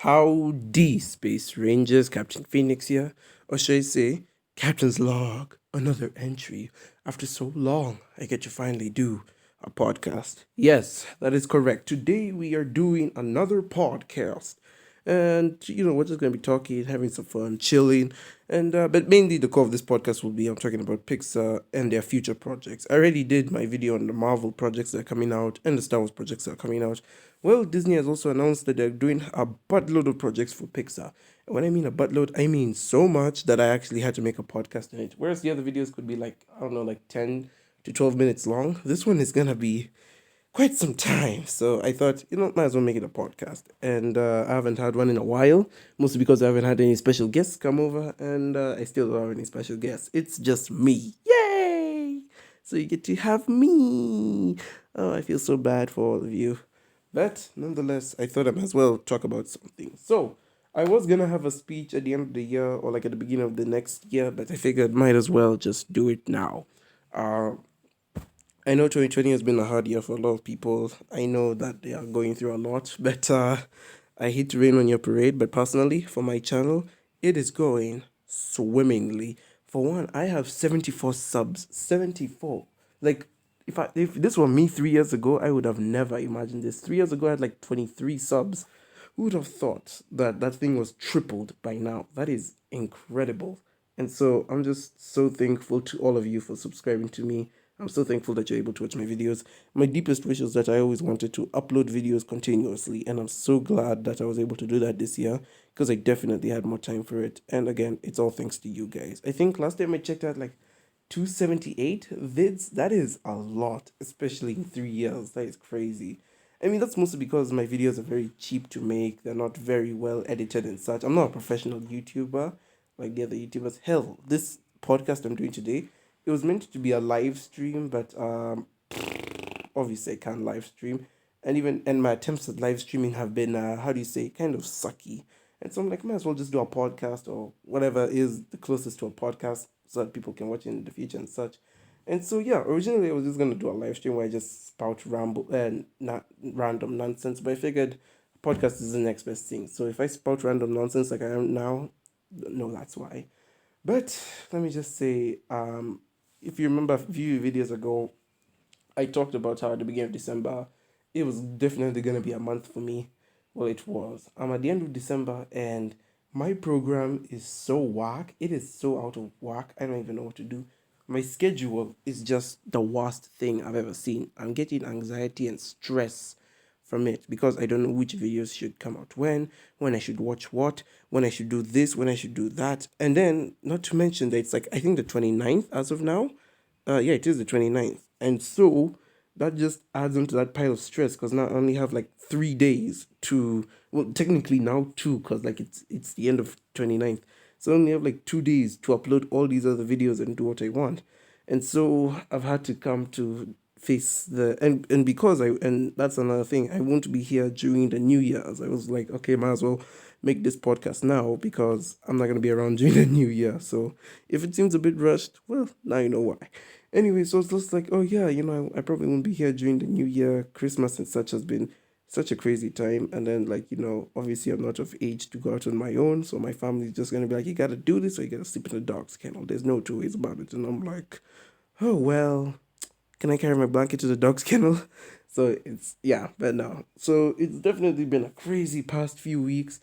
Howdy, Space Rangers, Captain Phoenix here, or should I say, Captain's Log, another entry. After so long, I get to finally do a podcast. Yes, that is correct. Today we are doing another podcast. And, we're just going to be talking, having some fun, chilling. And, but mainly the core of this podcast will be I'm talking about Pixar and their future projects. I already did my video on the Marvel projects that are coming out and the Star Wars projects that are coming out. Well, Disney has also announced that they're doing a buttload of projects for Pixar. And when I mean a buttload, I mean so much that I actually had to make a podcast in it. Whereas the other videos could be like, I don't know, like 10 to 12 minutes long. This one is going to be quite some time. So I thought, might as well make it a podcast. And I haven't had one in a while, mostly because I haven't had any special guests come over. And I still don't have any special guests. It's just me. Yay! So you get to have me. Oh, I feel so bad for all of you. But nonetheless, I thought I might as well talk about something. So I was gonna have a speech at the end of the year or like at the beginning of the next year, but I figured might as well just do it now. Uh, I know 2020 has been a hard year for a lot of people. I know that they are going through a lot, but I hate to rain on your parade. But personally, for my channel, it is going swimmingly. For one, I have 74 subs. 74. Like, if this were me 3 years ago, I would have never imagined this. 3 years ago, I had like 23 subs. Who would have thought that that thing was tripled by now? That is incredible. And so I'm just so thankful to all of you for subscribing to me. I'm so thankful that you're able to watch my videos. My deepest wish is that I always wanted to upload videos continuously, and I'm so glad that I was able to do that this year because I definitely had more time for it. And again, it's all thanks to you guys. I think last time I checked out like 278 vids. That is a lot, especially in 3 years. That is crazy. I mean, that's mostly because my videos are very cheap to make. They're not very well edited and such. I'm not a professional YouTuber like the other YouTubers. Hell, this podcast I'm doing today, it was meant to be a live stream, but obviously I can't live stream. And my attempts at live streaming have been how do you say, kind of sucky. And so I'm like, might as well just do a podcast or whatever is the closest to a podcast so that people can watch it in the future and such. And so yeah, originally I was just gonna do a live stream where I just spout ramble and not random nonsense, but I figured podcast is the next best thing. So if I spout random nonsense like I am now, no, that's why. But let me just say, if you remember a few videos ago, I talked about how at the beginning of December, it was definitely gonna be a month for me. Well, it was. I'm at the end of December and my program is so whack. It is so out of whack. I don't even know what to do. My schedule is just the worst thing I've ever seen. I'm getting anxiety and stress from it because I don't know which videos should come out when I should watch what, when I should do this, when I should do that. And then, not to mention that it's like, I think the 29th as of now. Yeah, it is the 29th. And so that just adds on to that pile of stress because now I only have like 3 days to, well, technically now two because like it's the end of 29th. So I only have like 2 days to upload all these other videos and do what I want. And so I've had to come to face and because and that's another thing, I won't be here during the New Year's. I was like, okay, might as well make this podcast now because I'm not gonna be around during the New Year. So if it seems a bit rushed, well, now you know why. Anyway, so it's just like, oh yeah, I probably won't be here during the New Year. Christmas and such has been such a crazy time. And then, like, obviously I'm not of age to go out on my own. So my family's just going to be like, you got to do this or you got to sleep in the dog's kennel. There's no two ways about it. And I'm like, oh, well, can I carry my blanket to the dog's kennel? So it's, yeah, but no. So it's definitely been a crazy past few weeks.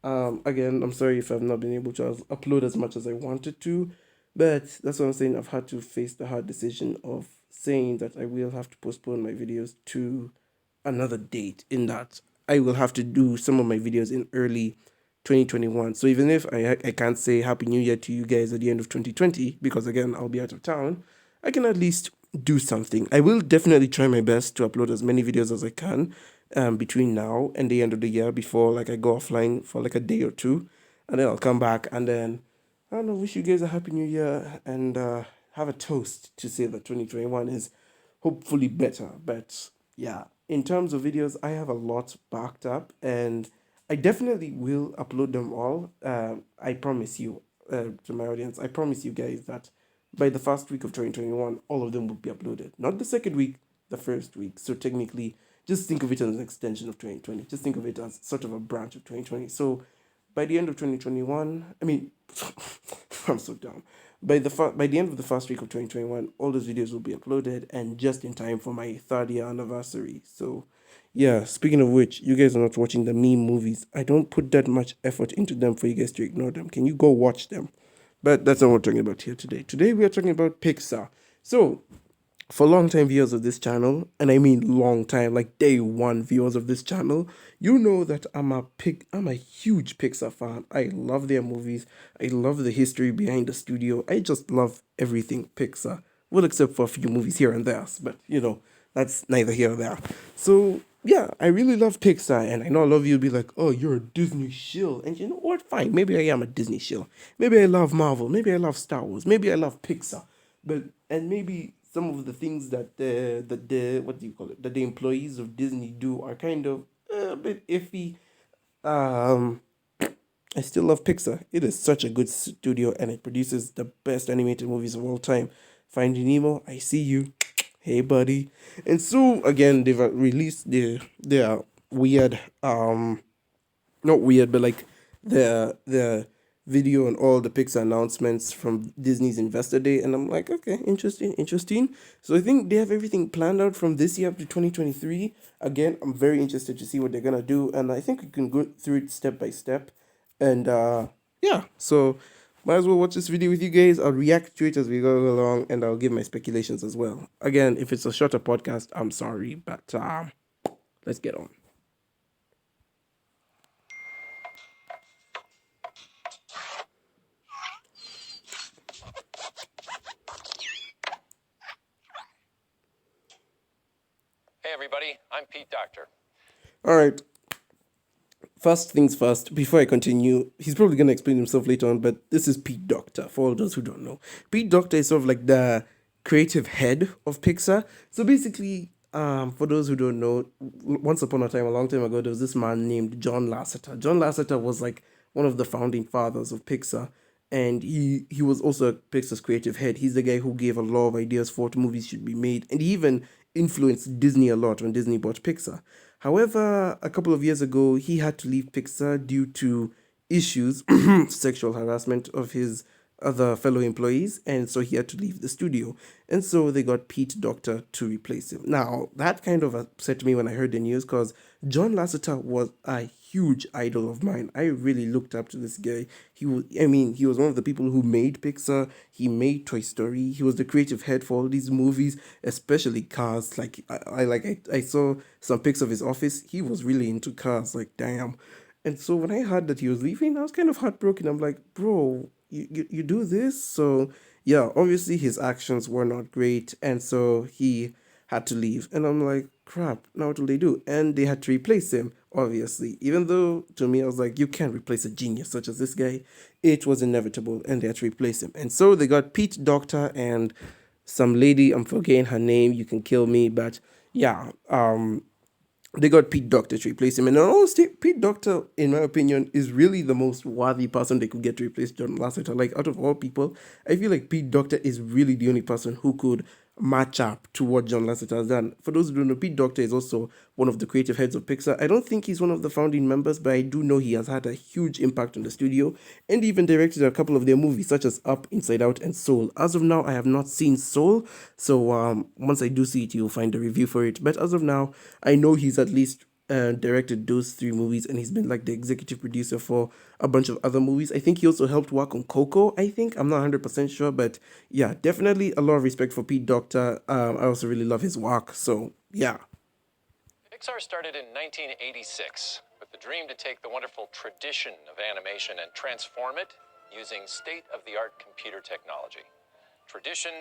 Again, I'm sorry if I've not been able to upload as much as I wanted to. But that's what I'm saying. I've had to face the hard decision of saying that I will have to postpone my videos to another date, in that I will have to do some of my videos in early 2021. So even if I can't say Happy New Year to you guys at the end of 2020, because again, I'll be out of town, I can at least do something. I will definitely try my best to upload as many videos as I can between now and the end of the year before like I go offline for like a day or two. And then I'll come back and then I don't know, wish you guys a happy new year and have a toast to say that 2021 is hopefully better. But yeah, in terms of videos, I have a lot backed up and I definitely will upload them all. I promise you, to my audience, I promise you guys that by the first week of 2021, all of them will be uploaded. Not the second week, the first week. So technically, just think of it as an extension of 2020. Just think of it as sort of a branch of 2020. So by the end of 2021, I mean, I'm so dumb. By the end of the first week of 2021, all those videos will be uploaded and just in time for my third year anniversary. So yeah, speaking of which, you guys are not watching the meme movies. I don't put that much effort into them for you guys to ignore them. Can you go watch them? But that's not what we're talking about here today. Today we are talking about Pixar. So for long time viewers of this channel, and I mean long time, like day one viewers of this channel, you know that I'm a huge Pixar fan. I love their movies. I love the history behind the studio. I just love everything Pixar. Well, except for a few movies here and there, but that's neither here nor there. So yeah, I really love Pixar, and I know a lot of you will be like, "Oh, you're a Disney shill," and you know what? Fine, maybe I am a Disney shill. Maybe I love Marvel. Maybe I love Star Wars. Maybe I love Pixar. But and maybe some of the things that the what do you call it, that the employees of Disney do are kind of a bit iffy. Um, I still love Pixar. It is such a good studio, and it produces the best animated movies of all time. Finding Nemo, I see you. Hey, buddy. And so again, they've released their weird not weird, but like the video and all the Pixar announcements from Disney's Investor Day, and I'm like, okay, interesting, interesting. So I think they have everything planned out from this year up to 2023. Again, I'm very interested to see what they're gonna do, and I think we can go through it step by step. And yeah, so might as well watch this video with you guys. I'll react to it as we go along, and I'll give my speculations as well. Again, if it's a shorter podcast, I'm sorry, but let's get on. Hey everybody, I'm Pete Doctor. All right. First things first, before I continue, he's probably going to explain himself later on, but this is Pete Doctor, for all those who don't know. Pete Doctor is sort of like the creative head of Pixar. So basically, for those who don't know, once upon a time, a long time ago, there was this man named John Lasseter. John Lasseter was like one of the founding fathers of Pixar, and he was also Pixar's creative head. He's the guy who gave a lot of ideas for what movies should be made, and he even influenced Disney a lot when Disney bought Pixar. However, a couple of years ago, he had to leave Pixar due to issues, sexual harassment of his other fellow employees, and so he had to leave the studio. And so they got Pete Doctor to replace him. Now, that kind of upset me when I heard the news because John Lasseter was a huge idol of mine. I really looked up to this guy. He was one of the people who made Pixar. He made Toy Story. He was the creative head for all these movies, especially Cars. Like I saw some pics of his office. He was really into cars. Like damn. And so when I heard that he was leaving, I was kind of heartbroken. I'm like, bro, you do this? So yeah, obviously his actions were not great, and so he had to leave. And I'm like, crap, now what will they do? And they had to replace him, obviously. Even though to me I was like, you can't replace a genius such as this guy. It was inevitable, and they had to replace him. And so they got Pete Doctor and some lady, I'm forgetting her name, you can kill me, but yeah, they got Pete Doctor to replace him. And honestly, Pete Doctor, in my opinion, is really the most worthy person they could get to replace John Lasseter. Like, out of all people, I feel like Pete Doctor is really the only person who could match up to what John Lasseter has done. For those who don't know, Pete Doctor is also one of the creative heads of Pixar. I don't think he's one of the founding members, but I do know he has had a huge impact on the studio and even directed a couple of their movies, such as Up, Inside Out, and Soul. As of now, I have not seen Soul, so once I do see it, you'll find a review for it. But as of now, I know he's at least directed those three movies, and he's been like the executive producer for a bunch of other movies. I think he also helped work on Coco. I think I'm not 100% sure, but yeah, definitely a lot of respect for Pete Doctor. I also really love his work, so yeah. Pixar started in 1986 with the dream to take the wonderful tradition of animation and transform it using state-of-the-art computer technology. Tradition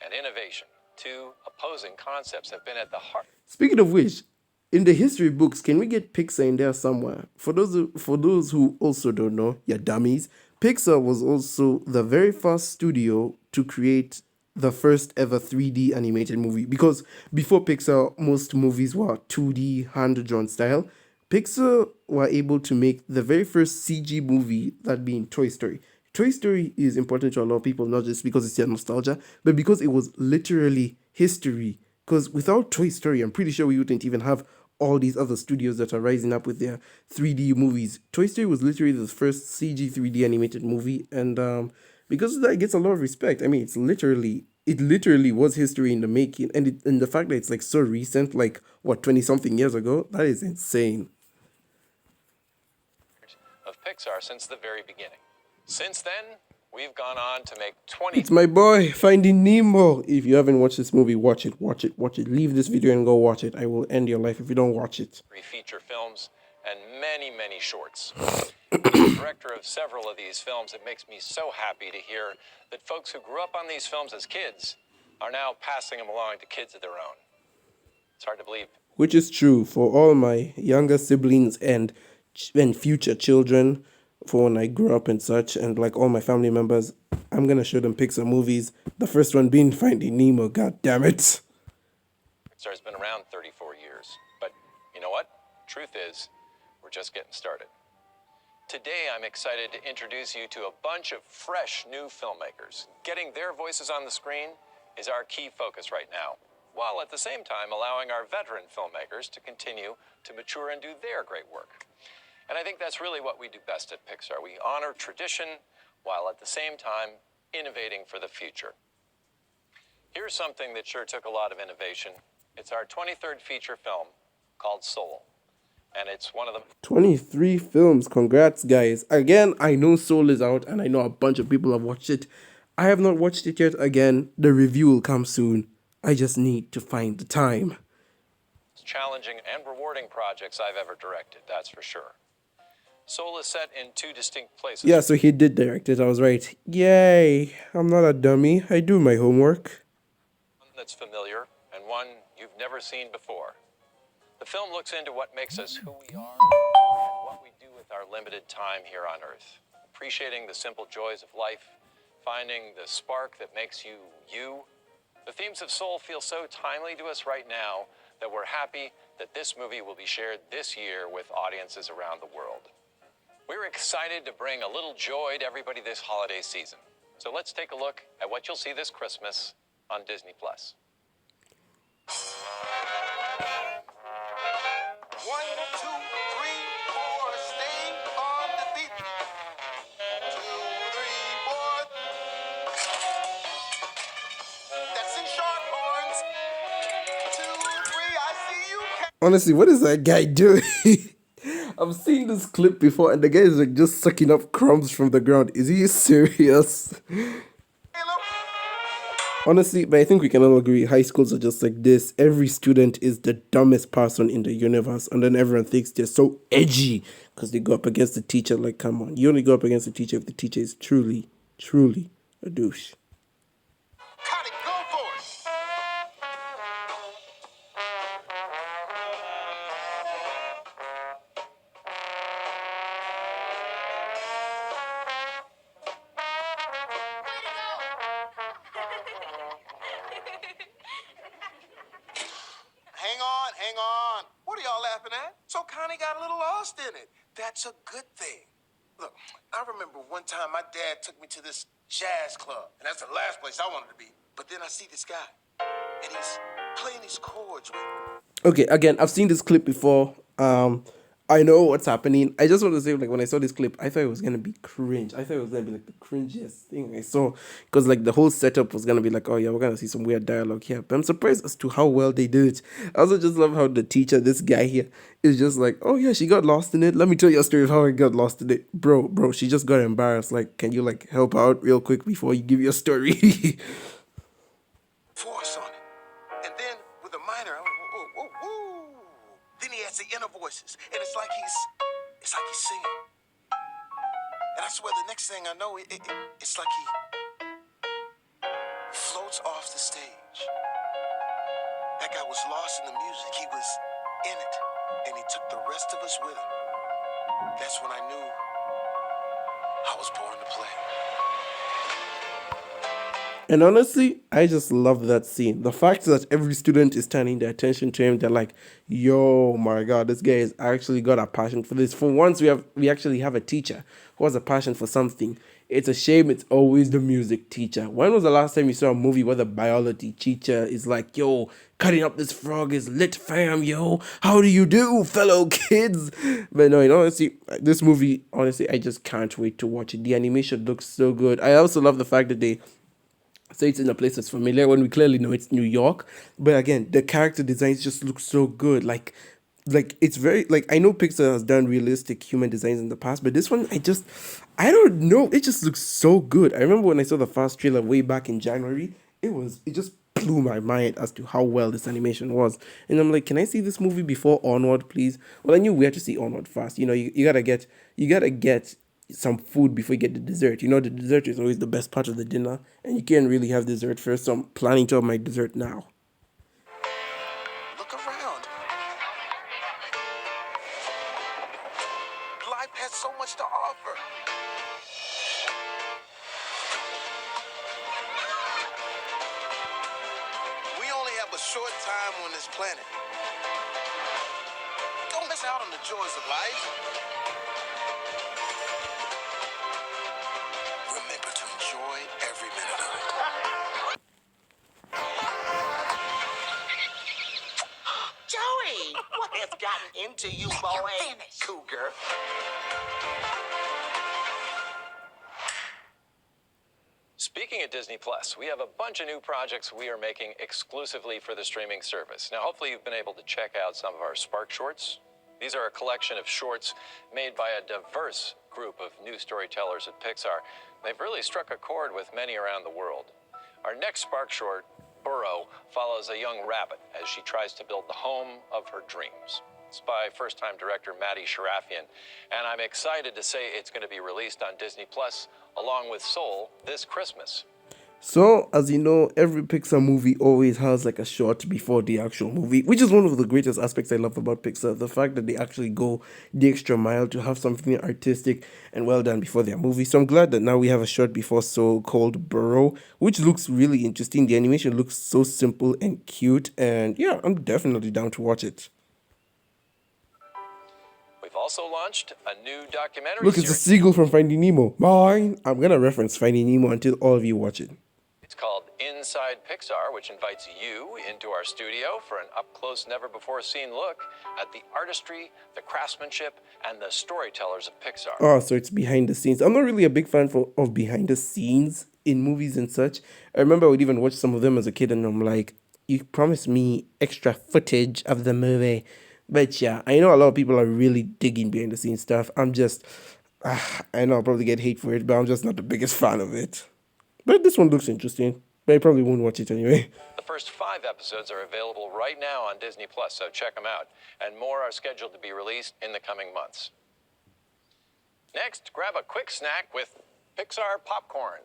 and innovation, two opposing concepts, have been at the heart. Speaking of which, in the history books, can we get Pixar in there somewhere? For those who also don't know, yeah, dummies, Pixar was also the very first studio to create the first ever 3D animated movie. Because before Pixar, most movies were 2D hand-drawn style. Pixar were able to make the very first CG movie, that being Toy Story. Toy Story is important to a lot of people, not just because it's their nostalgia, but because it was literally history. Because without Toy Story, I'm pretty sure we wouldn't even have all these other studios that are rising up with their 3D movies. Toy Story was literally the first CG 3D animated movie, and because of that, it gets a lot of respect. I mean, it literally was history in the making, and the fact that it's like so recent, like what 20 something years ago, that is insane. Of Pixar since the very beginning. Since then, we've gone on to make 20 It's my boy, Finding Nemo. If you haven't watched this movie, watch it, watch it, watch it. Leave this video and go watch it. I will end your life if you don't watch it. feature films and many, many shorts. As the director of several of these films, it makes me so happy to hear that folks who grew up on these films as kids are now passing them along to kids of their own. It's hard to believe. Which is true for all my younger siblings and future children, for when I grow up and such, and like all my family members, I'm gonna show them Pixar movies. The first one being Finding Nemo. God damn it! Pixar's been around 34 years, but you know what? Truth is, we're just getting started. Today, I'm excited to introduce you to a bunch of fresh new filmmakers. Getting their voices on the screen is our key focus right now, while at the same time allowing our veteran filmmakers to continue to mature and do their great work. And I think that's really what we do best at Pixar. We honor tradition while at the same time innovating for the future. Here's something that sure took a lot of innovation. It's our 23rd feature film called Soul. And it's one of the 23 films. Congrats, guys. Again, I know Soul is out, and I know a bunch of people have watched it. I have not watched it yet. Again, the review will come soon. I just need to find the time. challenging and rewarding projects I've ever directed, that's for sure. Soul is set in two distinct places. Yeah, so he did direct it. I was right. Yay. I'm not a dummy. I do my homework. One that's familiar and one you've never seen before. The film looks into what makes us who we are and what we do with our limited time here on Earth. Appreciating the simple joys of life, finding the spark that makes you you. The themes of Soul feel so timely to us right now that we're happy that this movie will be shared this year with audiences around the world. We're excited to bring a little joy to everybody this holiday season. So let's take a look at what you'll see this Christmas on Disney+. 1, 2, 3, 4, stay on the beat. 2, 3, 4. That's in short horns. 2, 3, I see you. Honestly, what is that guy doing? I've seen this clip before, and the guy is like just sucking up crumbs from the ground. Is he serious? Honestly, but I think we can all agree high schools are just like this. Every student is the dumbest person in the universe, and then everyone thinks they're so edgy because they go up against the teacher. Like, come on, you only go up against the teacher if the teacher is truly, truly a douche. Cut it, go for it. Hang on. What are y'all laughing at? So Connie got a little lost in it. That's a good thing. Look, I remember one time my dad took me to this jazz club, and that's the last place I wanted to be. But then I see this guy, and he's playing these chords with me. Okay, again, I've seen this clip before. I know what's happening. I just want to say, like, when I saw this clip, I thought it was gonna be cringe. I thought it was gonna be like the cringiest thing I saw, because like the whole setup was gonna be like, oh yeah, we're gonna see some weird dialogue here. But I'm surprised as to how well they did it. I also just love how the teacher, this guy here, is just like, oh yeah, she got lost in it. Let me tell you a story of how I got lost in it, bro. She just got embarrassed. Like, can you like help out real quick before you give your story? Force on it. And then with a minor, I went, whoa, whoa, whoa. Then he has the inner voices, and it's like he's singing. And I swear, the next thing I know, it's like he floats off the stage. That guy was lost in the music. He was in it, and he took the rest of us with him. That's when I knew I was born to play. And honestly, I just love that scene. The fact that every student is turning their attention to him, they're like, yo, my God, this guy has actually got a passion for this. For once, we actually have a teacher who has a passion for something. It's a shame it's always the music teacher. When was the last time you saw a movie where the biology teacher is like, yo, cutting up this frog is lit, fam, yo. How do you do, fellow kids? But no, honestly, this movie, honestly, I just can't wait to watch it. The animation looks so good. I also love the fact that they say it's in a place that's familiar when we clearly know it's New York. But again, the character designs just look so good. Like it's very like I know Pixar has done realistic human designs in the past, but this one I don't know. It just looks so good. I remember when I saw the first trailer way back in January, it just blew my mind as to how well this animation was. And I'm like, can I see this movie before Onward, please? Well, I knew we had to see Onward first. You gotta get some food before you get the dessert. The dessert is always the best part of the dinner, and you can't really have dessert first. So I'm planning to have my dessert now. Look around. Life has so much to offer. We only have a short time on this planet. Don't miss out on the joys of life. Remember to enjoy every minute of it. Joey, what has gotten into you, boy? Cougar. Speaking of Disney Plus, we have a bunch of new projects we are making exclusively for the streaming service. Now, hopefully you've been able to check out some of our Spark Shorts. These are a collection of shorts made by a diverse group of new storytellers at Pixar. They've really struck a chord with many around the world. Our next Spark Short, Burrow, follows a young rabbit as she tries to build the home of her dreams. It's by first-time director Maddie Sharafian, and I'm excited to say it's going to be released on Disney Plus along with Soul this Christmas. So, as you know, every Pixar movie always has like a short before the actual movie, which is one of the greatest aspects I love about Pixar. The fact that they actually go the extra mile to have something artistic and well done before their movie. So I'm glad that now we have a short before Soul called Burrow, which looks really interesting. The animation looks so simple and cute, and yeah, I'm definitely down to watch it. We've also launched a new documentary Look, it's a series. seagull from Finding Nemo. Mine. I'm gonna reference Finding Nemo until all of you watch it. It's called Inside Pixar, which invites you into our studio for an up-close, never-before-seen look at the artistry, the craftsmanship, and the storytellers of Pixar. Oh, so it's behind the scenes. I'm not really a big fan of behind the scenes in movies and such. I remember I would even watch some of them as a kid, and I'm like, you promised me extra footage of the movie. But yeah, I know a lot of people are really digging behind the scenes stuff. I know I'll probably get hate for it, but I'm just not the biggest fan of it. But this one looks interesting. But I probably won't watch it anyway. The first 5 episodes are available right now on Disney Plus, so check them out. And more are scheduled to be released in the coming months. Next, grab a quick snack with Pixar Popcorn.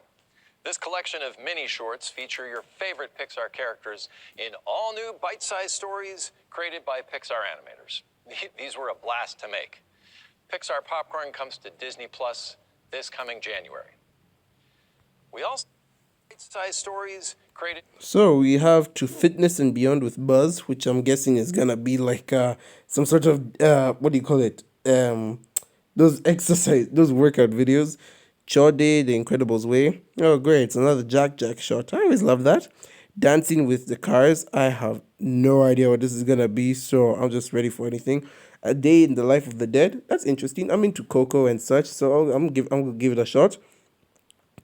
This collection of mini shorts feature your favorite Pixar characters in all new bite-sized stories created by Pixar animators. These were a blast to make. Pixar Popcorn comes to Disney Plus this coming January. We also bite-sized stories created. So we have To Fitness and Beyond with Buzz, which I'm guessing is gonna be like some sort of what do you call it? Those workout videos. Chore Day, The Incredibles Way. Oh great, it's another Jack shot. I always love that. Dancing with the Cars. I have no idea what this is gonna be, so I'm just ready for anything. A Day in the Life of the Dead. That's interesting. I'm into Coco and such, so I'm gonna give it a shot.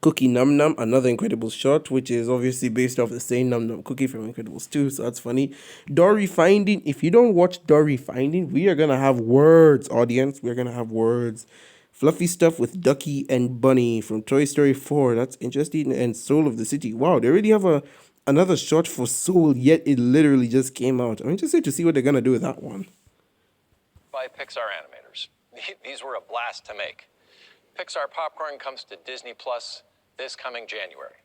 Cookie Num Num, another Incredibles short, which is obviously based off the same Num Num cookie from Incredibles 2, so that's funny. Dory Finding, if you don't watch Dory Finding, we are gonna have words, audience. We're gonna have words. Fluffy Stuff with Ducky and Bunny from Toy Story 4, that's interesting. And Soul of the City. Wow, they already have another short for Soul, yet it literally just came out. I'm interested to see what they're gonna do with that one. By Pixar animators. These were a blast to make. Pixar Popcorn comes to Disney Plus this coming January.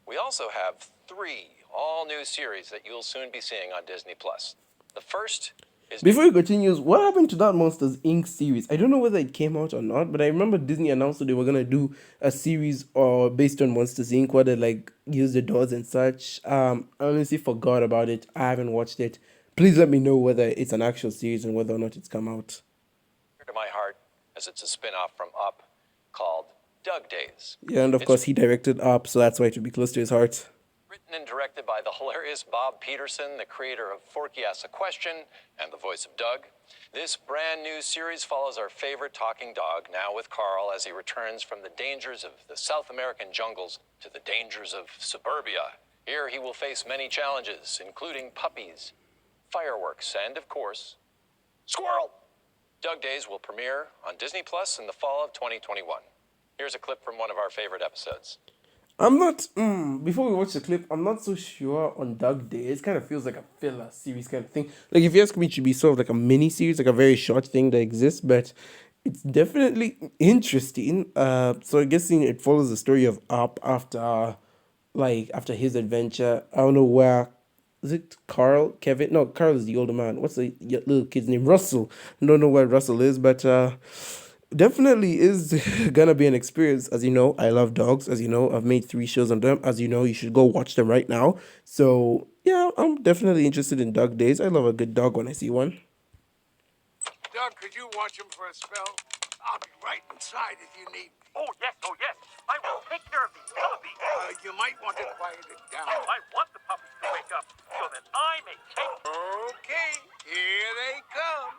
We also have 3 all-new series that you'll soon be seeing on Disney Plus. The first is... Before it continues, what happened to that Monsters Inc. series? I don't know whether it came out or not, but I remember Disney announced that they were gonna do a series based on Monsters Inc. where they like use the dolls and such. I honestly forgot about it. I haven't watched it. Please let me know whether it's an actual series and whether or not it's come out. to my heart, as it's a spin-off from Up called Dug Days. Yeah, and of It's course he directed Up, so that's why it would be close to his heart. written and directed by the hilarious Bob Peterson, the creator of Forky Asks a Question and the voice of Doug. This brand new series follows our favorite talking dog, now with Carl, as he returns from the dangers of the South American jungles to the dangers of suburbia. Here he will face many challenges, including puppies, fireworks, and, of course, squirrel. Dug Days will premiere on Disney Plus in the fall of 2021. Here's a clip from one of our favorite episodes. I'm not. Before we watch the clip, I'm not so sure on Dog Days. It kind of feels like a filler series kind of thing. Like if you ask me, it should be sort of like a mini series, like a very short thing that exists. But it's definitely interesting. So I guess it follows the story of Up after, like after his adventure. I don't know where. Is it Carl? Kevin? No, Carl is the older man. What's the little kid's name? Russell. I don't know where Russell is, but definitely is gonna be an experience. As you know, I love dogs. As you know, I've made 3 shows on them. As you know, you should go watch them right now. So yeah, I'm definitely interested in Dog Days. I love a good dog when I see one. Doug, could you watch him for a spell? I'll be right inside if you need me. Oh, yes, oh, yes. I will take care of these puppies. You might want to quiet it down. I want the puppies to wake up so that I may take... Okay, here they come.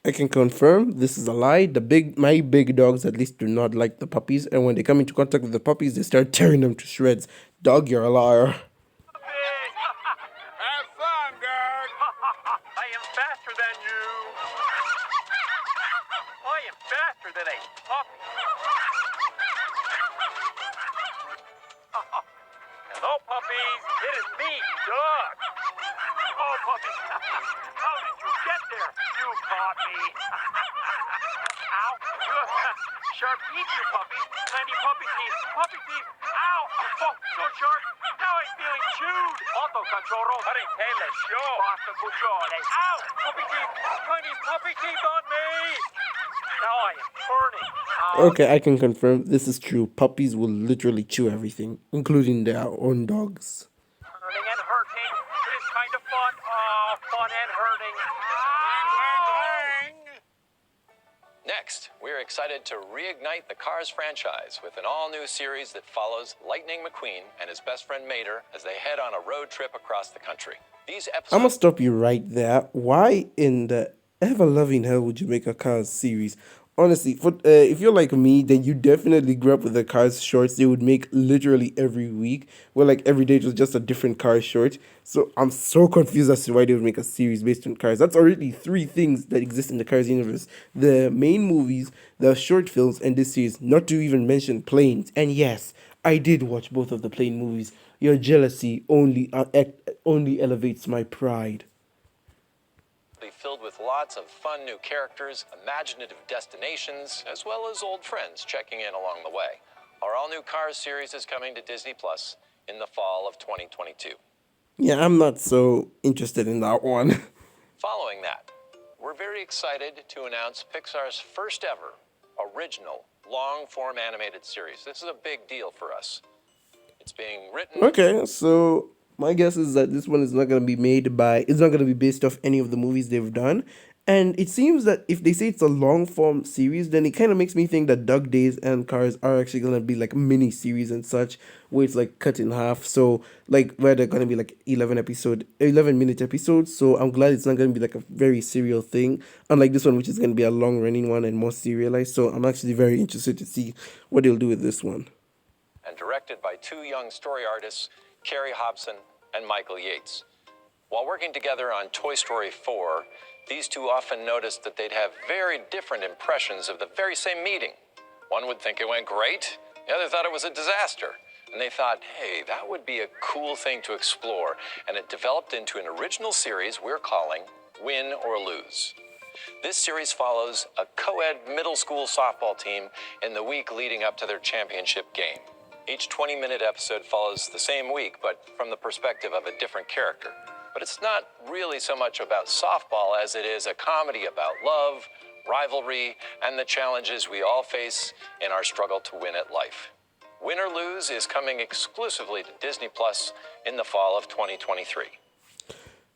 I can confirm this is a lie. My big dogs at least do not like the puppies, and when they come into contact with the puppies, they start tearing them to shreds. Dog, you're a liar. Have fun, Doug. I am faster than you. I am faster than a puppy. Hello, puppies. It is me, Doug. Oh, puppies. How did you get there? You caught me. Ow. Sharp teeth, you puppies. Tiny puppy teeth. Puppy teeth. Ow. Oh, so sharp. Now I'm feeling chewed. Otto cachorro. Rentele show. Basta cucciole. Ow. Puppy teeth. Tiny puppy teeth on me. Now I am burning. Okay, I can confirm this is true. Puppies will literally chew everything, including their own dogs. Hurting and hurting. It is kind of fun. Oh, fun and hurting. Next, we're excited to reignite the Cars franchise with an all-new series that follows Lightning McQueen and his best friend Mater as they head on a road trip across the country. These I'm gonna episodes... stop you right there. Why in the ever-loving hell would you make a Cars series? Honestly, if you're like me, then you definitely grew up with the Cars shorts. They would make literally every week, where like every day it was just a different Cars short. So I'm so confused as to why they would make a series based on Cars. That's already 3 things that exist in the Cars universe: the main movies, the short films, and this series. Not to even mention planes. And yes, I did watch both of the plane movies. Your jealousy only elevates my pride. filled with lots of fun new characters, imaginative destinations, as well as old friends checking in along the way. Our all-new Cars series is coming to Disney Plus in the fall of 2022. Yeah, I'm not so interested in that one. Following that, we're very excited to announce Pixar's first ever original long-form animated series. This is a big deal for us. It's being written... Okay, so my guess is that this one is not going to be it's not going to be based off any of the movies they've done. And it seems that if they say it's a long form series, then it kind of makes me think that Dog Days and Cars are actually going to be like mini series and such, where it's like cut in half. So like where they're going to be like 11-minute episodes. So I'm glad it's not going to be like a very serial thing, unlike this one, which is going to be a long running one and more serialized. So I'm actually very interested to see what they'll do with this one. And directed by two young story artists, Carrie Hobson and Michael Yates. While working together on Toy Story 4, these two often noticed that they'd have very different impressions of the very same meeting. One would think it went great, the other thought it was a disaster. And they thought, hey, that would be a cool thing to explore. And it developed into an original series we're calling Win or Lose. This series follows a co-ed middle school softball team in the week leading up to their championship game. Each 20-minute episode follows the same week, but from the perspective of a different character. But it's not really so much about softball as it is a comedy about love, rivalry, and the challenges we all face in our struggle to win at life. Win or Lose is coming exclusively to Disney Plus in the fall of 2023.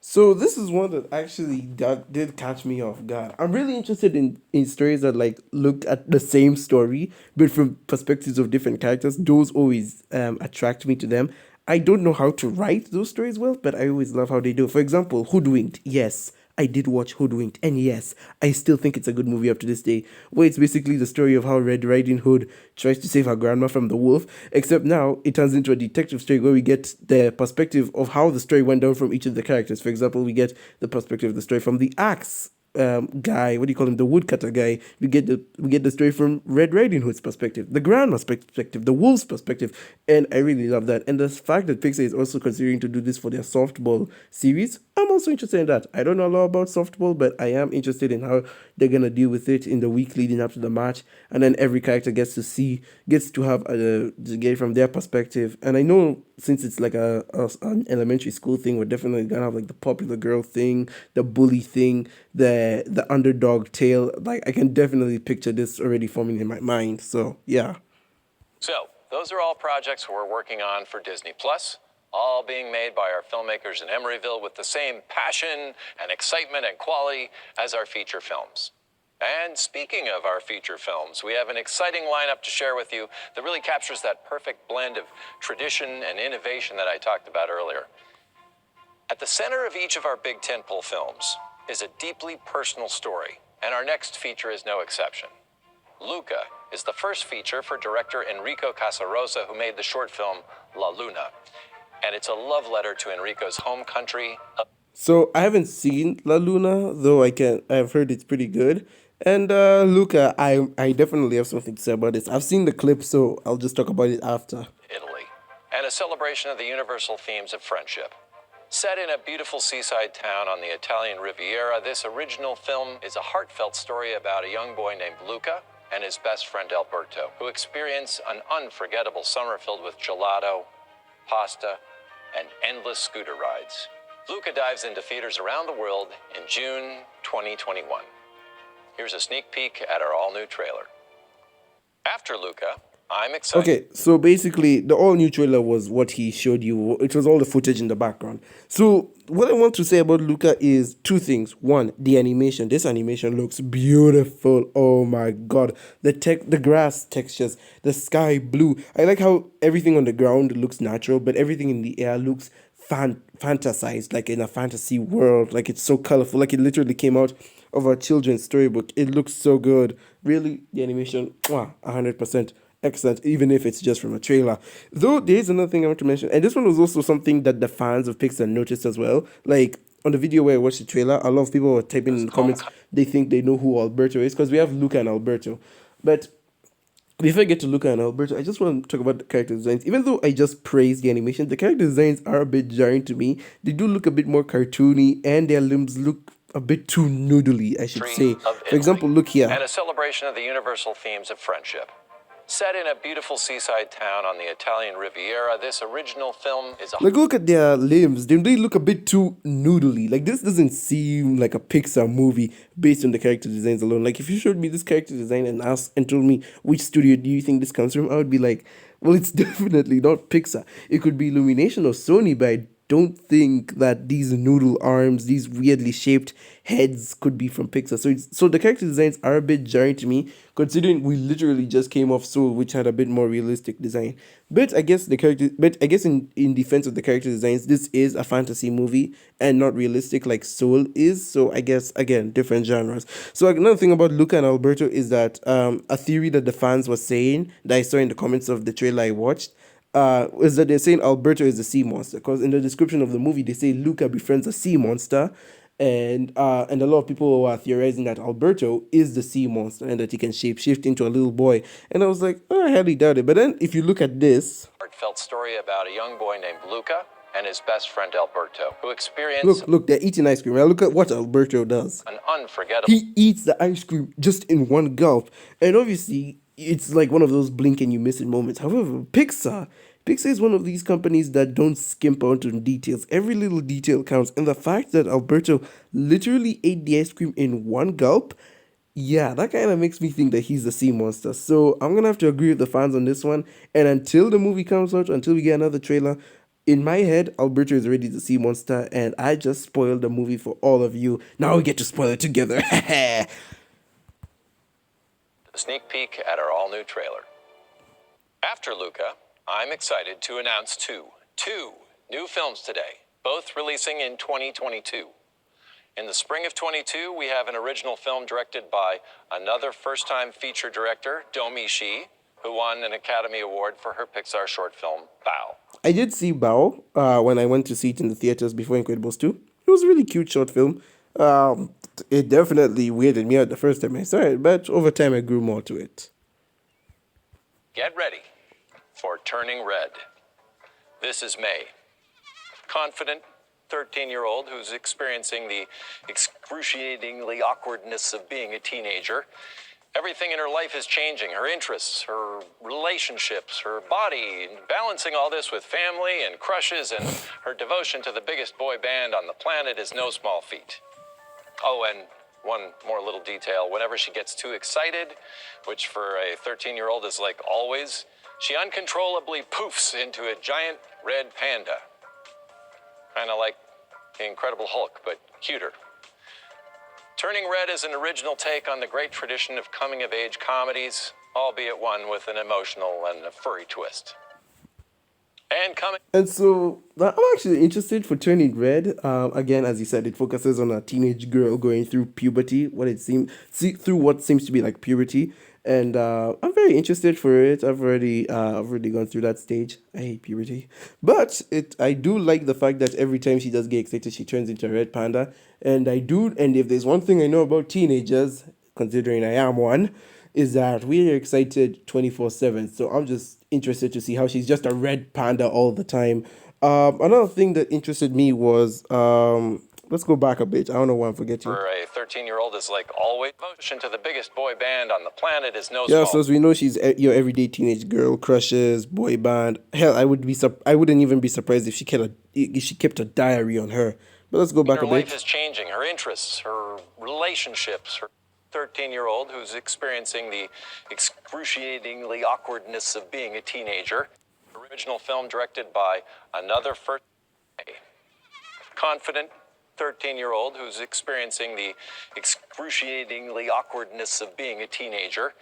So this is one that actually that did catch me off guard. I'm really interested in stories that like look at the same story but from perspectives of different characters. Those always attract me to them. I don't know how to write those stories well, but I always love how they do. For example, Hoodwinked. Yes, I did watch Hoodwinked, and yes, I still think it's a good movie up to this day. Where it's basically the story of how Red Riding Hood tries to save her grandma from the wolf, except now it turns into a detective story where we get the perspective of how the story went down from each of the characters. For example, we get the perspective of the story from the axe guy, what do you call him, the woodcutter guy. We get the story from Red Riding Hood's perspective, the grandma's perspective, the wolf's perspective, and I really love that. And the fact that Pixar is also considering to do this for their softball series, I'm also interested in that. I don't know a lot about softball, but I am interested in how they're gonna deal with it in the week leading up to the match, and then every character gets to have to get it from their perspective. And I know since it's like an elementary school thing, we're definitely gonna have like the popular girl thing, the bully thing, the underdog tale. Like I can definitely picture this already forming in my mind. So yeah. So, those are all projects we're working on for Disney Plus, all being made by our filmmakers in Emeryville with the same passion and excitement and quality as our feature films. And speaking of our feature films, we have an exciting lineup to share with you that really captures that perfect blend of tradition and innovation that I talked about earlier. At the center of each of our big tentpole films is a deeply personal story, and our next feature is no exception. Luca is the first feature for director Enrico Casarosa, who made the short film La Luna. And it's a love letter to Enrico's home country. So I haven't seen La Luna, though I've heard it's pretty good. And Luca, I definitely have something to say about this. I've seen the clip, so I'll just talk about it after. Italy, and a celebration of the universal themes of friendship. Set in a beautiful seaside town on the Italian Riviera, this original film is a heartfelt story about a young boy named Luca and his best friend Alberto, who experience an unforgettable summer filled with gelato, pasta, and endless scooter rides. Luca dives into theaters around the world in June 2021. Here's a sneak peek at our all-new trailer. After Luca, I'm excited. Okay, so basically, the all new trailer was what he showed you. It was all the footage in the background. So, what I want to say about Luca is two things. One, the animation. This animation looks beautiful. Oh my god. The grass textures, the sky blue. I like how everything on the ground looks natural, but everything in the air looks fantasized, like in a fantasy world. Like it's so colorful, like it literally came out of a children's storybook. It looks so good. Really, the animation, 100%. Excellent, even if it's just from a trailer. Though there is another thing I want to mention, and this one was also something that the fans of Pixar noticed as well. Like on the video where I watched the trailer, a lot of people were typing in the comments they think they know who Alberto is because we have Luca and Alberto. But before I get to Luca and Alberto, I just want to talk about the character designs. Even though I just praised the animation, the character designs are a bit jarring to me. They do look a bit more cartoony, and their limbs look a bit too noodly, I should say. For example, look here. And a celebration of the universal themes of friendship. Set in a beautiful seaside town on the Italian Riviera, this original film is a... Like, look at their limbs. They look a bit too noodly. Like, this doesn't seem like a Pixar movie based on the character designs alone. Like, if you showed me this character design and told me which studio do you think this comes from, I would be like, well, it's definitely not Pixar. It could be Illumination or Sony, but I don't think that these noodle arms, these weirdly shaped heads could be from Pixar. So the character designs are a bit jarring to me, considering we literally just came off Soul, which had a bit more realistic design. But I guess in defense of the character designs, this is a fantasy movie and not realistic like Soul is. So I guess again, different genres. So another thing about Luca and Alberto is that a theory that the fans were saying that I saw in the comments of the trailer I watched is that they're saying Alberto is a sea monster, because in the description of the movie they say Luca befriends a sea monster, and a lot of people are theorizing that Alberto is the sea monster and that he can shapeshift into a little boy. And I was like, oh, I highly doubt it. But then if you look at this, heartfelt story about a young boy named Luca and his best friend Alberto, who experience look, they're eating ice cream. Now look at what Alberto does. An unforgettable... He eats the ice cream just in one gulp, and obviously it's like one of those blink and you miss it moments. However, Pixar is one of these companies that don't skimp out on details. Every little detail counts, and the fact that Alberto literally ate the ice cream in one gulp Yeah, that kind of makes me think that he's the sea monster. So I'm gonna have to agree with the fans on this one. And until the movie comes out, until we get another trailer, in my head, Alberto is already the sea monster, and I just spoiled the movie for all of you. Now we get to spoil it together. A sneak peek at our all-new trailer. After Luca, I'm excited to announce two new films today, both releasing in 2022. In the spring of 22, we have an original film directed by another first-time feature director, Domi Shi, who won an Academy Award for her Pixar short film, Bao. I did see Bao when I went to see it in the theaters before Incredibles 2. It was a really cute short film. Um, it definitely weirded me out the first time I saw it, but over time I grew more to it. Get ready for Turning Red. This is May. Confident 13-year-old who's experiencing the excruciatingly awkwardness of being a teenager. Everything in her life is changing. Her interests, her relationships, her body, and balancing all this with family and crushes and her devotion to the biggest boy band on the planet is no small feat. Oh, and one more little detail. Whenever she gets too excited, which for a 13-year-old is like always, she uncontrollably poofs into a giant red panda. Kind of like the Incredible Hulk, but cuter. Turning Red is an original take on the great tradition of coming-of-age comedies, albeit one with an emotional and a furry twist. And coming... And so I'm actually interested for Turning Red. Again, as you said, it focuses on a teenage girl going through puberty, through what seems to be like puberty. And I'm very interested for it. I've already gone through that stage. I hate puberty, but I do like the fact that every time she does get excited, she turns into a red panda. And if there's one thing I know about teenagers, considering I am one, is that we're excited 24/7. So I'm just interested to see how she's just a red panda all the time. Another thing that interested me was let's go back a bit. I don't know why I'm forgetting. For a 13-year-old is like always devotion to the biggest boy band on the planet is no Yeah, small. so as we know, she's your everyday teenage girl, crushes, boy band. Hell, I wouldn't even be surprised if she kept a diary on her. But let's go back Her a life bit. is changing. Her interests, her relationships, her 13-year-old who's experiencing the excruciatingly awkwardness of being a teenager. Original film directed by another first confident 13-year-old who's experiencing the excruciatingly awkwardness of being a teenager.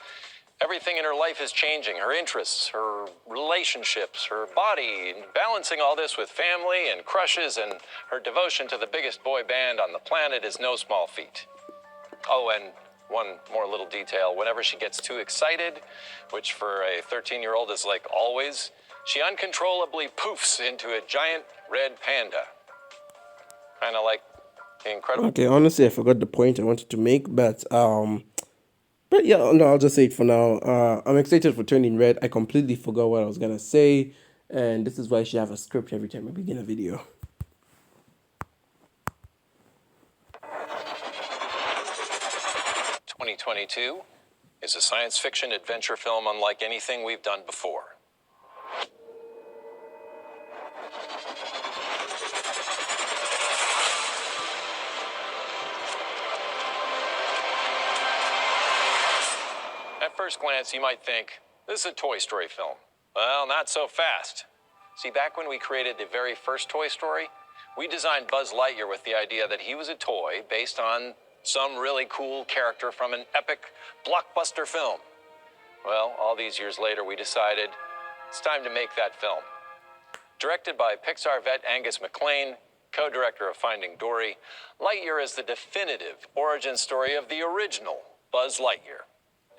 Everything in her life is changing. Her interests, her relationships, her body, and balancing all this with family and crushes and her devotion to the biggest boy band on the planet is no small feat. Oh, and one more little detail. Whenever she gets too excited, which for a 13-year-old is like always, she uncontrollably poofs into a giant red panda. Kind of like the Incredible... Okay, honestly, I forgot the point I wanted to make, but yeah, no, I'll just say it for now. I'm excited for Turning Red. I completely forgot what I was gonna say, and this is why I should have a script every time I begin a video. 2022 is a science fiction adventure film unlike anything we've done before. At first glance, you might think, this is a Toy Story film. Well, not so fast. See, back when we created the very first Toy Story, we designed Buzz Lightyear with the idea that he was a toy based on some really cool character from an epic blockbuster film. Well, all these years later, we decided it's time to make that film. Directed by Pixar vet Angus MacLane, co-director of Finding Dory, Lightyear is the definitive origin story of the original Buzz Lightyear.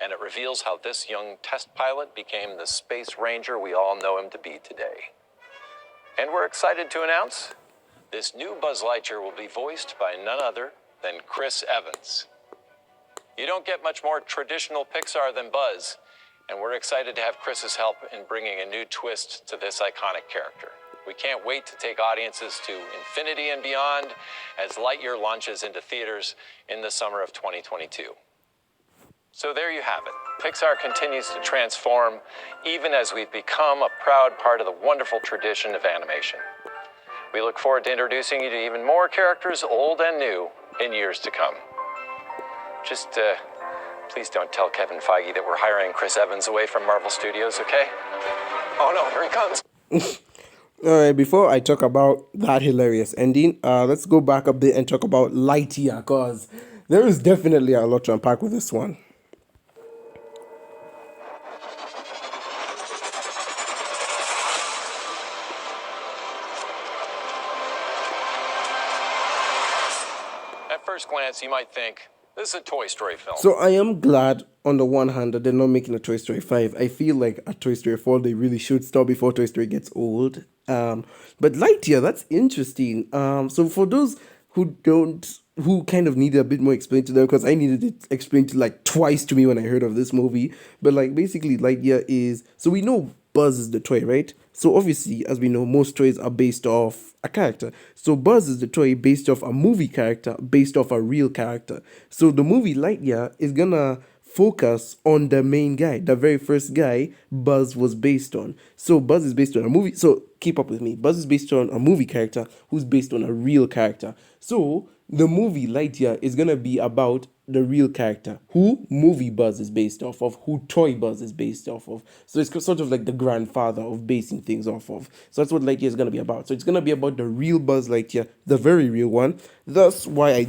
And it reveals how this young test pilot became the space ranger we all know him to be today. And we're excited to announce this new Buzz Lightyear will be voiced by none other than Chris Evans. You don't get much more traditional Pixar than Buzz, and we're excited to have Chris's help in bringing a new twist to this iconic character. We can't wait to take audiences to infinity and beyond as Lightyear launches into theaters in the summer of 2022. So there you have it. Pixar continues to transform even as we've become a proud part of the wonderful tradition of animation. We look forward to introducing you to even more characters, old and new, in years to come. Just Please don't tell Kevin Feige that we're hiring Chris Evans away from Marvel Studios, okay? Oh no, here he comes. All right, before I talk about that hilarious ending, let's go back a bit and talk about Lightyear, because there is definitely a lot to unpack with this one. At first glance, you might think, this is a Toy Story film. So I am glad, on the one hand, that they're not making a Toy Story 5. I feel like a Toy Story 4, they really should stop before Toy Story gets old. But Lightyear, that's interesting. So for those who kind of needed a bit more explained to them, because I needed it explained to like twice to me when I heard of this movie. But like basically Lightyear is, so we know Buzz is the toy, right? So obviously, as we know, most toys are based off a character. So Buzz is the toy based off a movie character, based off a real character. So the movie Lightyear is gonna focus on the main guy, the very first guy Buzz was based on. So Buzz is based on a movie. So keep up with me. Buzz is based on a movie character who's based on a real character. So the movie Lightyear is gonna be about the real character, who movie Buzz is based off of, who toy Buzz is based off of. So it's sort of like the grandfather of basing things off of. So that's what Lightyear is gonna be about. So it's gonna be about the real Buzz Lightyear, the very real one. That's why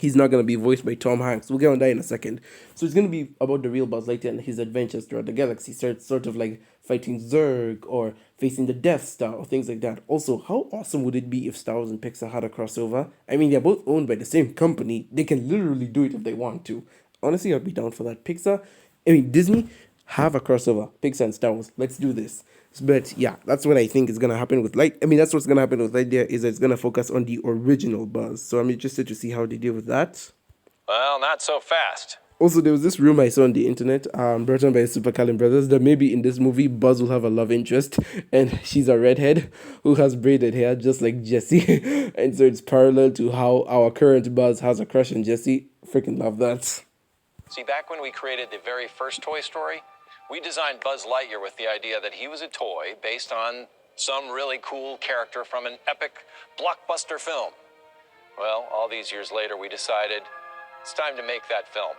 he's not going to be voiced by Tom Hanks. We'll get on that in a second. So it's going to be about the real Buzz Lightyear and his adventures throughout the galaxy. Sort of like fighting Zurg or facing the Death Star or things like that. Also, how awesome would it be if Star Wars and Pixar had a crossover? I mean, they're both owned by the same company. They can literally do it if they want to. Honestly, I'd be down for that. Disney, have a crossover. Pixar and Star Wars. Let's do this. But yeah, that's what I think is gonna happen with that's what's gonna happen with Lightyear, is that it's gonna focus on the original Buzz. So I'm interested to see how they deal with that. Well, not so fast. Also, there was this rumor I saw on the internet, brought on by Super Callan Brothers, that maybe in this movie Buzz will have a love interest, and she's a redhead who has braided hair just like Jessie, and so it's parallel to how our current Buzz has a crush on Jessie. Freaking love that. See, back when we created the very first Toy Story, we designed Buzz Lightyear with the idea that he was a toy based on some really cool character from an epic blockbuster film. Well, all these years later, we decided it's time to make that film.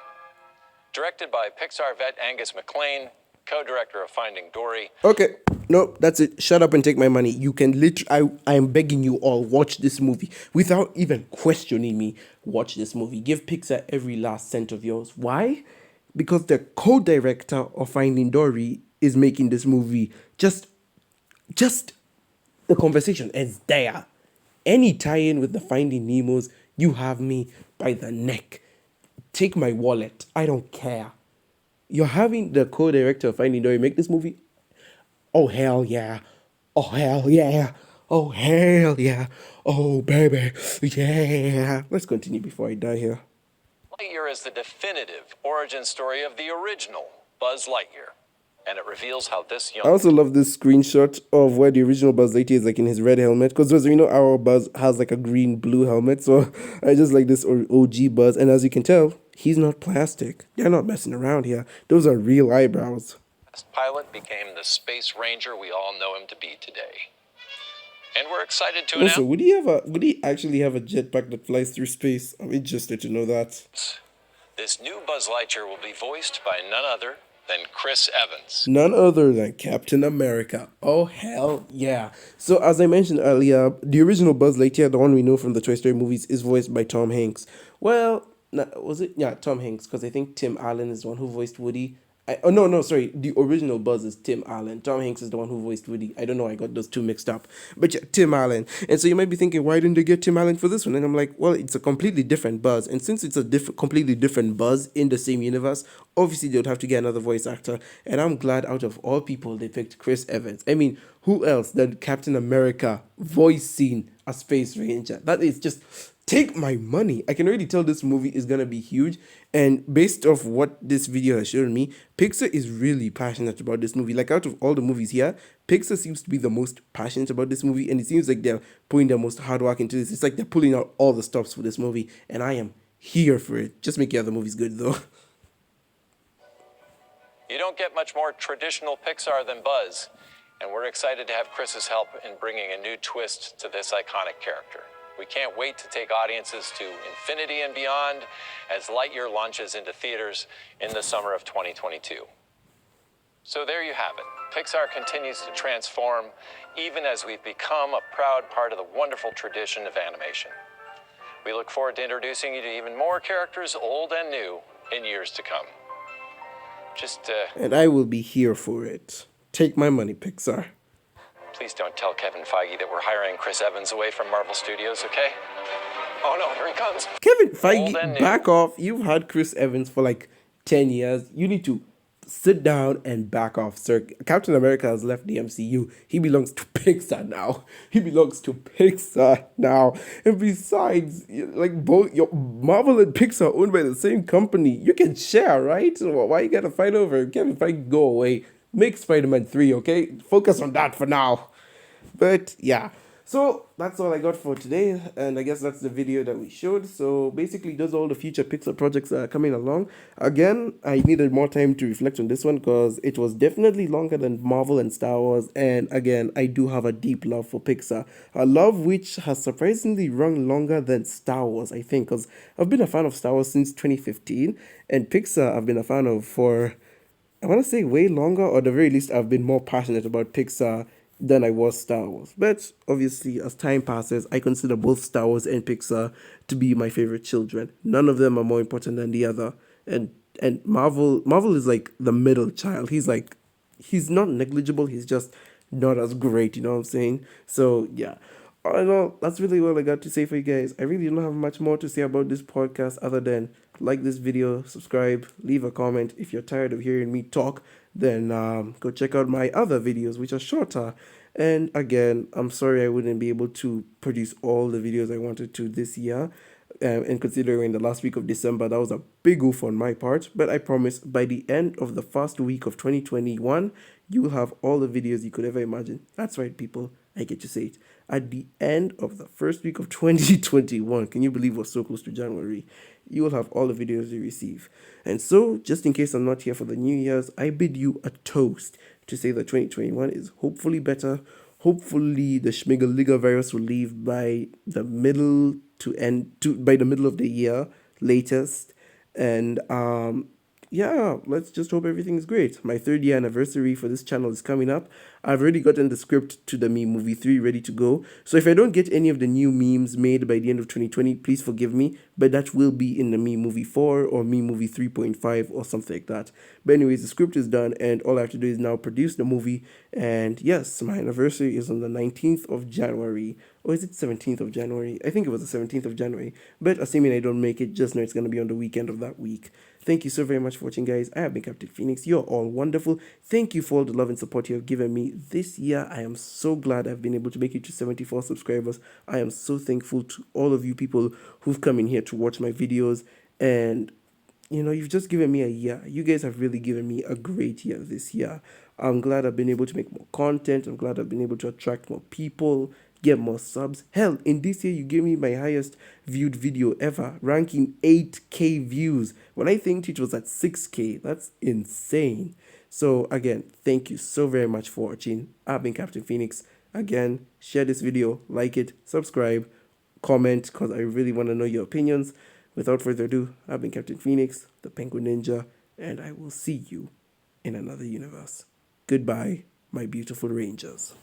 Directed by Pixar vet Angus MacLane, co-director of Finding Dory. Okay, no, that's it. Shut up and take my money. You can I am begging you all, watch this movie without even questioning me. Watch this movie. Give Pixar every last cent of yours. Why? Because the co-director of Finding Dory is making this movie. Just the conversation is there. Any tie-in with the Finding Nemos, you have me by the neck. Take my wallet. I don't care. You're having the co-director of Finding Dory make this movie? Oh, hell yeah. Oh, hell yeah. Oh, hell yeah. Oh, baby. Yeah. Let's continue before I die here. Lightyear is the definitive origin story of the original Buzz Lightyear, and it reveals how this young... I also love this screenshot of where the original Buzz Lightyear is like in his red helmet, because our Buzz has like a green-blue helmet, so I just like this OG Buzz, and as you can tell, he's not plastic. They're not messing around here. Those are real eyebrows. Pilot became the Space Ranger we all know him to be today. And we're excited to Also, announce... would he actually have a jetpack that flies through space? I'm interested to know that. This new Buzz Lightyear will be voiced by none other than Chris Evans. None other than Captain America. Oh, hell yeah. So, as I mentioned earlier, the original Buzz Lightyear, the one we know from the Toy Story movies, is voiced by Tom Hanks. Well, was it? Yeah, Tom Hanks, because I think Tim Allen is the one who voiced Woody. Sorry. The original Buzz is Tim Allen. Tom Hanks is the one who voiced Woody. I don't know. I got those two mixed up. But yeah, Tim Allen. And so you might be thinking, why didn't they get Tim Allen for this one? And I'm like, well, it's a completely different Buzz. And since it's a completely different Buzz in the same universe, obviously they would have to get another voice actor. And I'm glad out of all people they picked Chris Evans. I mean, who else than Captain America voicing a Space Ranger? That is just... take my money. I can already tell this movie is going to be huge. And based off what this video has shown me, Pixar is really passionate about this movie. Like, out of all the movies here, Pixar seems to be the most passionate about this movie. And it seems like they're putting their most hard work into this. It's like they're pulling out all the stops for this movie. And I am here for it. Just make your other movies good, though. You don't get much more traditional Pixar than Buzz. And we're excited to have Chris's help in bringing a new twist to this iconic character. We can't wait to take audiences to infinity and beyond as Lightyear launches into theaters in the summer of 2022. So there you have it. Pixar continues to transform, even as we've become a proud part of the wonderful tradition of animation. We look forward to introducing you to even more characters, old and new, in years to come. And I will be here for it. Take my money, Pixar. Please don't tell Kevin Feige that we're hiring Chris Evans away from Marvel Studios, okay? Oh no, here he comes. Kevin Old and Feige, new. back off. You've had Chris Evans for like 10 years. You need to sit down and back off, sir. Captain America has left the MCU. He belongs to Pixar now. He belongs to Pixar now. And besides, like both your Marvel and Pixar are owned by the same company. You can share, right? So why you gotta fight over Kevin Feige? Go away. Make Spider-Man 3, okay? Focus on that for now. But yeah, so that's all I got for today, and I guess that's the video that we showed. So basically, those are all the future Pixar projects that are coming along. Again, I needed more time to reflect on this one because it was definitely longer than Marvel and Star Wars. And again, I do have a deep love for Pixar, a love which has surprisingly run longer than Star Wars, I think, because I've been a fan of Star Wars since 2015, and Pixar I've been a fan of for, I want to say, way longer, or at the very least, I've been more passionate about Pixar than I was Star Wars. But obviously, as time passes, I consider both Star Wars and Pixar to be my favorite children. None of them are more important than the other. And Marvel is like the middle child. He's not negligible. He's just not as great. You know what I'm saying? So yeah. All in all, that's really all I got to say for you guys. I really don't have much more to say about this podcast other than like this video, subscribe, leave a comment. If you're tired of hearing me talk, then go check out my other videos, which are shorter. And again, I'm sorry I wouldn't be able to produce all the videos I wanted to this year. And considering the last week of December, that was a big oof on my part. But I promise by the end of the first week of 2021, you will have all the videos you could ever imagine. That's right, people. I get to say it. At the end of the first week of 2021, can you believe we're so close to January? You will have all the videos you receive. And so, just in case I'm not here for the New Year's, I bid you a toast to say that 2021 is hopefully better. Hopefully, the Schmigel-Liga virus will leave by the middle by the middle of the year latest. And yeah, let's just hope everything's great. My 3rd-year anniversary for this channel is coming up. I've already gotten the script to the Meme Movie 3 ready to go. So if I don't get any of the new memes made by the end of 2020, please forgive me. But that will be in the Meme Movie 4 or Meme Movie 3.5 or something like that. But anyways, the script is done and all I have to do is now produce the movie. And yes, my anniversary is on the 19th of January. Or is it 17th of January? I think it was the 17th of January. But assuming I don't make it, just know it's going to be on the weekend of that week. Thank you so very much for watching, guys. I have been Captain Phoenix. You're all wonderful. Thank you for all the love and support you have given me this year. I am so glad I've been able to make it to 74 subscribers. I am so thankful to all of you people who've come in here to watch my videos. And, you know, you've just given me a year. You guys have really given me a great year this year. I'm glad I've been able to make more content. I'm glad I've been able to attract more people, get more subs. Hell, in this year, you gave me my highest viewed video ever, ranking 8K views. When I think it was at 6K, that's insane. So again, thank you so very much for watching. I've been Captain Phoenix. Again, share this video, like it, subscribe, comment, because I really want to know your opinions. Without further ado, I've been Captain Phoenix, the Penguin Ninja, and I will see you in another universe. Goodbye, my beautiful Rangers.